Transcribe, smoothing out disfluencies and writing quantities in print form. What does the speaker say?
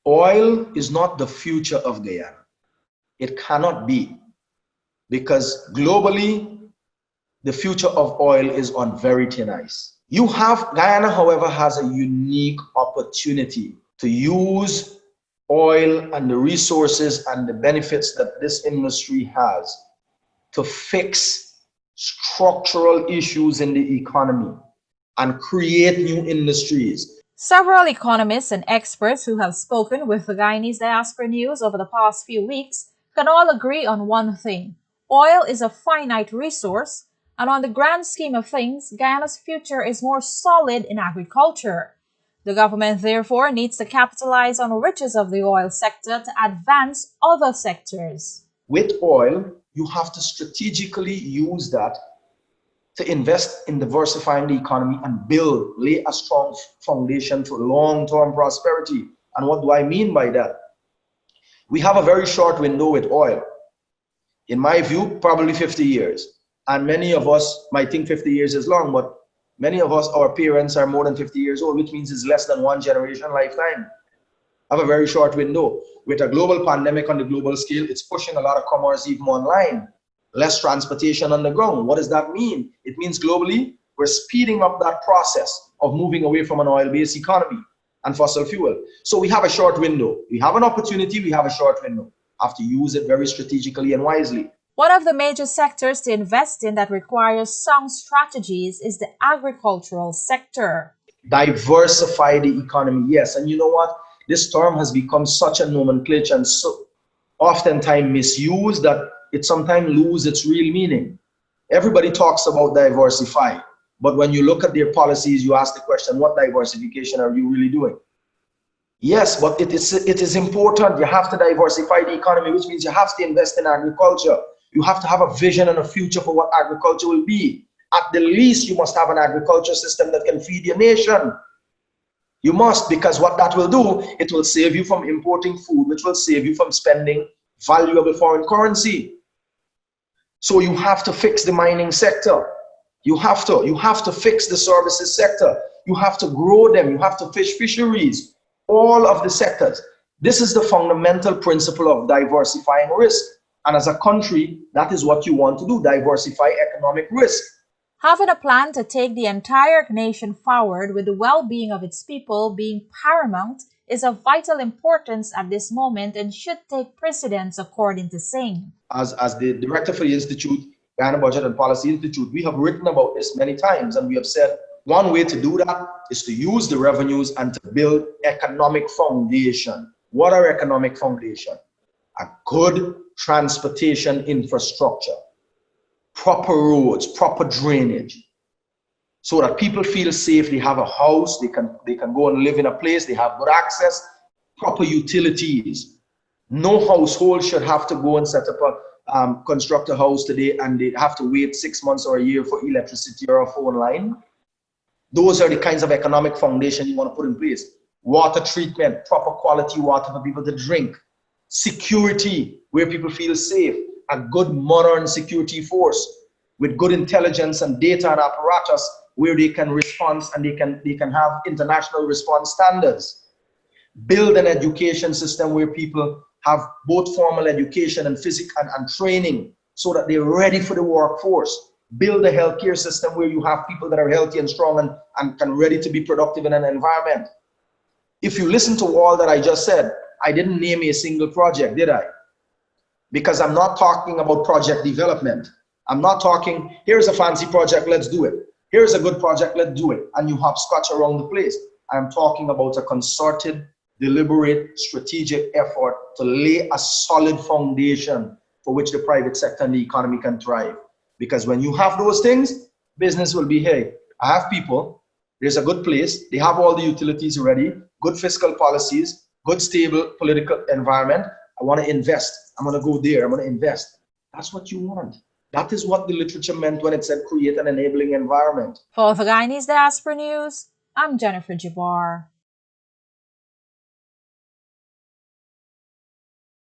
Oil is not the future of Guyana. It cannot be, because globally, the future of oil is on very thin ice. Guyana, however, has a unique opportunity to use oil and the resources and the benefits that this industry has to fix structural issues in the economy and create new industries. Several economists and experts who have spoken with the Guyanese Diaspora News over the past few weeks can all agree on one thing. Oil is a finite resource, and on the grand scheme of things, Guyana's future is more solid in agriculture. The government therefore needs to capitalize on the riches of the oil sector to advance other sectors. With oil, you have to strategically use that to invest in diversifying the economy and lay a strong foundation for long-term prosperity. And what do I mean by that? We have a very short window with oil. In my view, probably 50 years. And many of us might think 50 years is long, but many of us, our parents are more than 50 years old, which means it's less than one generation lifetime. Have a very short window. With a global pandemic on the global scale, it's pushing a lot of commerce even online. Less transportation on the ground. What does that mean? It means globally, we're speeding up that process of moving away from an oil-based economy and fossil fuel. So we have a short window. We have an opportunity, we have a short window. Have to use it very strategically and wisely. One of the major sectors to invest in that requires sound strategies is the agricultural sector. Diversify the economy, yes. And you know what? This term has become such a nomenclature and so oftentimes misused that it sometimes loses its real meaning. Everybody talks about diversify, but when you look at their policies, you ask the question, what diversification are you really doing? Yes, but it is important. You have to diversify the economy, which means you have to invest in agriculture. You have to have a vision and a future for what agriculture will be. At the least, you must have an agriculture system that can feed your nation. You must, because what that will do, it will save you from importing food, which will save you from spending valuable foreign currency. So you have to fix the mining sector. You have to fix the services sector. You have to grow them. You have to fisheries, all of the sectors. This is the fundamental principle of diversifying risk. And as a country, that is what you want to do, diversify economic risk. Having a plan to take the entire nation forward with the well-being of its people being paramount is of vital importance at this moment and should take precedence, according to Singh. As the director for the Institute, Guyana Budget and Policy Institute, we have written about this many times, and we have said one way to do that is to use the revenues and to build economic foundation. What are economic foundation? A good transportation infrastructure, proper roads, proper drainage, so that people feel safe. They have a house, they can go and live in a place, they have good access, proper utilities. No household should have to go and set up construct a house today and they have to wait 6 months or a year for electricity or a phone line. Those are the kinds of economic foundation you want to put in place. Water treatment, proper quality water for people to drink. Security, where people feel safe. A good modern security force with good intelligence and data and apparatus where they can respond and they can have international response standards. Build an education system where people have both formal education and physical and training so that they're ready for the workforce. Build a healthcare system where you have people that are healthy and strong and can ready to be productive in an environment. If you listen to all that I just said, I didn't name a single project, did I? Because I'm not talking about project development. I'm not talking, here's a fancy project, let's do it. Here's a good project, let's do it. And you hopscotch around the place. I'm talking about a concerted, deliberate, strategic effort to lay a solid foundation for which the private sector and the economy can thrive. Because when you have those things, business will be, hey, I have people, there's a good place, they have all the utilities ready, good fiscal policies, good stable political environment. I want to invest. I'm going to go there. I'm going to invest. That's what you want. That is what the literature meant when it said create an enabling environment. For the Guyanese Diaspora News, I'm Jennifer Jabbar.